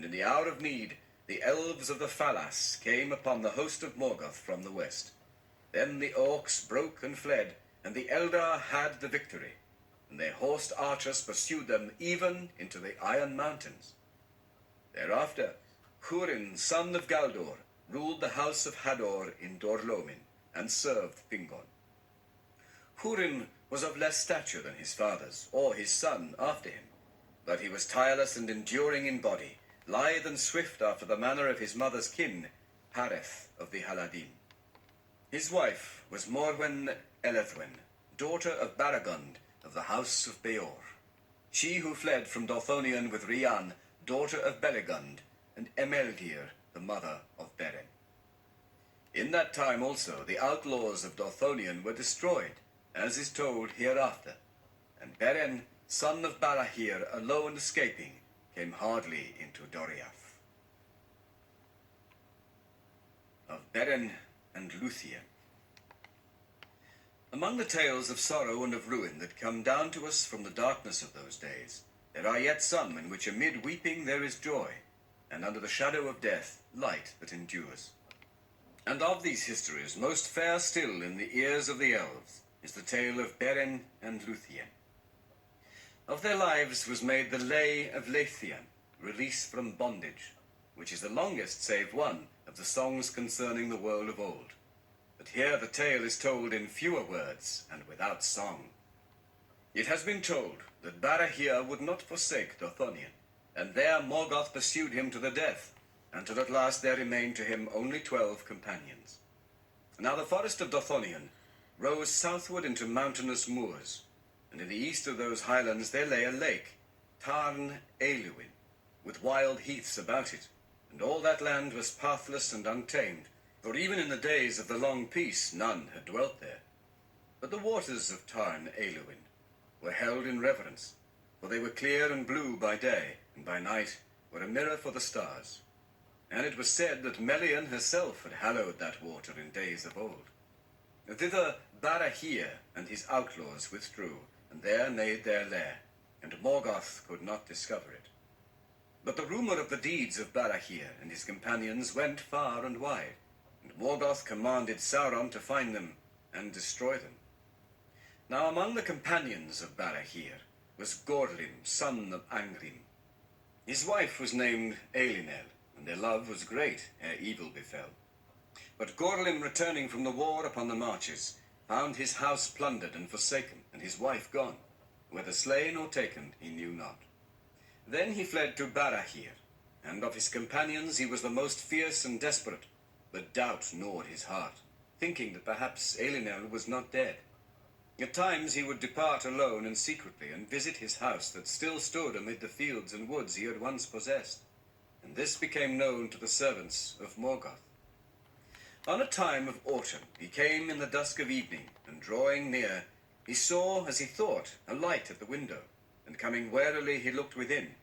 and in the hour of need, the elves of the Falas came upon the host of Morgoth from the west. Then the orcs broke and fled, and the Eldar had the victory, and their horsed archers pursued them even into the Iron Mountains. Thereafter, Húrin, son of Galdor, ruled the house of Hador in Dorlomin, and served Fingon. Húrin was of less stature than his fathers, or his son after him, but he was tireless and enduring in body, lithe and swift after the manner of his mother's kin, Hareth of the Haladim. His wife was Morwen Elethwen, daughter of Baragund of the house of Beor, she who fled from Dorthonion with Rian, daughter of Belegund, and Emeldir, the mother of Beren. In that time also the outlaws of Dorthonion were destroyed, as is told hereafter, and Beren, son of Barahir, alone escaping, came hardly into Doriath. Of Beren and Luthien. Among the tales of sorrow and of ruin that come down to us from the darkness of those days, there are yet some in which amid weeping there is joy, and under the shadow of death light that endures. And of these histories most fair still in the ears of the elves is the tale of Beren and Luthien. Of their lives was made the Lay of Leithian, Release from Bondage, which is the longest save one of the songs concerning the world of old. But here the tale is told in fewer words and without song. It has been told that Barahir would not forsake Dorthonion, and there Morgoth pursued him to the death, until at last there remained to him only 12 companions. Now the forest of Dorthonion rose southward into mountainous moors, and in the east of those highlands there lay a lake, Tarn Eluin, with wild heaths about it, and all that land was pathless and untamed, for even in the days of the long peace none had dwelt there. But the waters of Tarn Eluin were held in reverence, for they were clear and blue by day, and by night were a mirror for the stars. And it was said that Melian herself had hallowed that water in days of old. Thither Barahir and his outlaws withdrew, and there made their lair, and Morgoth could not discover it. But the rumor of the deeds of Barahir and his companions went far and wide, and Morgoth commanded Sauron to find them and destroy them. Now among the companions of Barahir was Gorlim, son of Angrim. His wife was named Elinel, and their love was great ere evil befell. But Gorlim, returning from the war upon the marches, found his house plundered and forsaken, and his wife gone, whether slain or taken he knew not. Then he fled to Barahir, and of his companions he was the most fierce and desperate, but doubt gnawed his heart, thinking that perhaps Elinel was not dead. At times he would depart alone and secretly, and visit his house that still stood amid the fields and woods he had once possessed, and this became known to the servants of Morgoth. On a time of autumn he came in the dusk of evening, and drawing near, he saw, as he thought, a light at the window, and coming warily he looked within.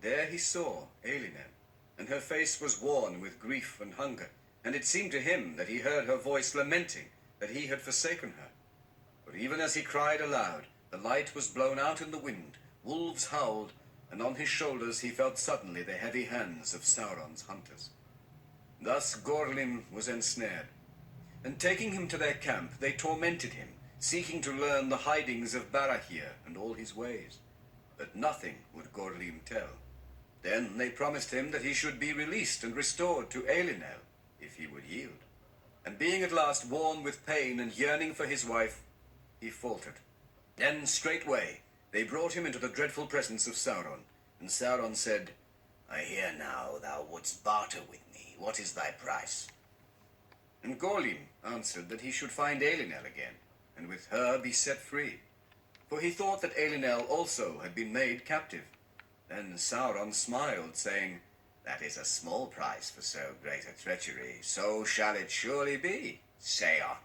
There he saw Elinel, and her face was worn with grief and hunger, and it seemed to him that he heard her voice lamenting that he had forsaken her. But even as he cried aloud, the light was blown out in the wind, wolves howled, and on his shoulders he felt suddenly the heavy hands of Sauron's hunters. Thus Gorlim was ensnared, and taking him to their camp, they tormented him, seeking to learn the hidings of Barahir and all his ways. But nothing would Gorlim tell. Then they promised him that he should be released and restored to Elinel, if he would yield. And being at last worn with pain and yearning for his wife, he faltered. Then straightway they brought him into the dreadful presence of Sauron, and Sauron said, "I hear now thou wouldst barter with me. What is thy price?" And Gorlim answered that he should find Elinel again, and with her be set free. For he thought that Elinel also had been made captive. Then Sauron smiled, saying, "That is a small price for so great a treachery. So shall it surely be. Say on."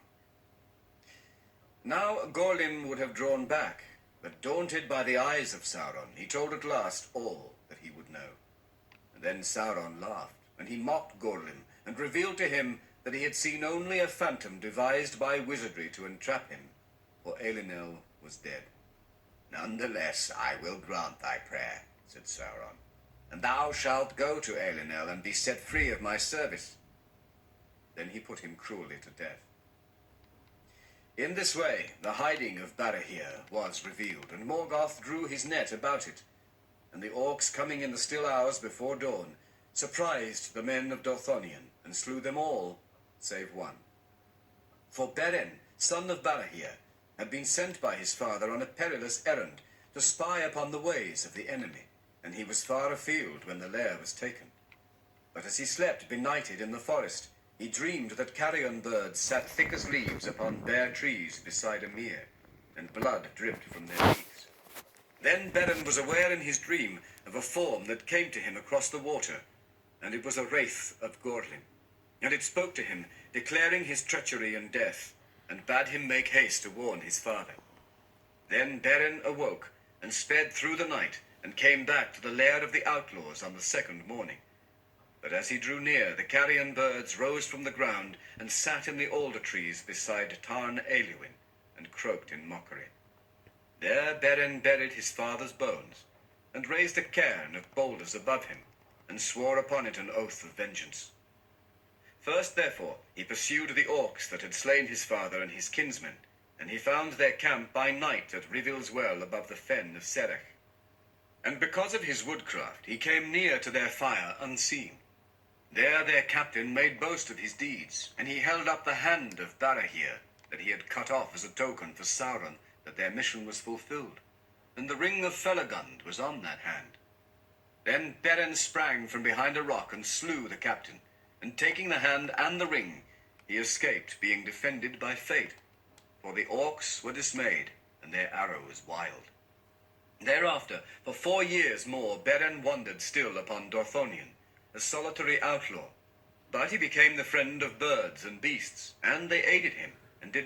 Now Gorlim would have drawn back, but daunted by the eyes of Sauron, he told at last all that he would know. And then Sauron laughed, and he mocked Gorlim, and revealed to him that he had seen only a phantom devised by wizardry to entrap him, for Elinel was dead. "Nonetheless, I will grant thy prayer," said Sauron. and thou shalt go to Elinel and be set free of my service." Then he put him cruelly to death. In this way, the hiding of Barahir was revealed, and Morgoth drew his net about it, and the orcs, coming in the still hours before dawn, surprised the men of Dorthonion, and slew them all, save one. For Beren, son of Barahir, had been sent by his father on a perilous errand to spy upon the ways of the enemy, and he was far afield when the lair was taken. But as he slept benighted in the forest, he dreamed that carrion birds sat thick as leaves upon bare trees beside a mere, and blood dripped from their beaks. Then Beren was aware in his dream of a form that came to him across the water, and it was a wraith of Gorlin. And it spoke to him, declaring his treachery and death, and bade him make haste to warn his father. Then Beren awoke, and sped through the night, and came back to the lair of the outlaws on the second morning. But as he drew near, the carrion birds rose from the ground, and sat in the alder trees beside Tarn Eluin, and croaked in mockery. There Beren buried his father's bones, and raised a cairn of boulders above him, and swore upon it an oath of vengeance. First, therefore, he pursued the orcs that had slain his father and his kinsmen, and he found their camp by night at Rivil's well above the fen of Serech. And because of his woodcraft, he came near to their fire unseen. There their captain made boast of his deeds, and he held up the hand of Barahir that he had cut off as a token for Sauron that their mission was fulfilled, and the ring of Felagund was on that hand. Then Beren sprang from behind a rock and slew the captain, and taking the hand and the ring, he escaped, being defended by fate, for the orcs were dismayed, and their arrows wild. Thereafter, for 4 years more, Beren wandered still upon Dorthonion, a solitary outlaw, but he became the friend of birds and beasts, and they aided him, and did not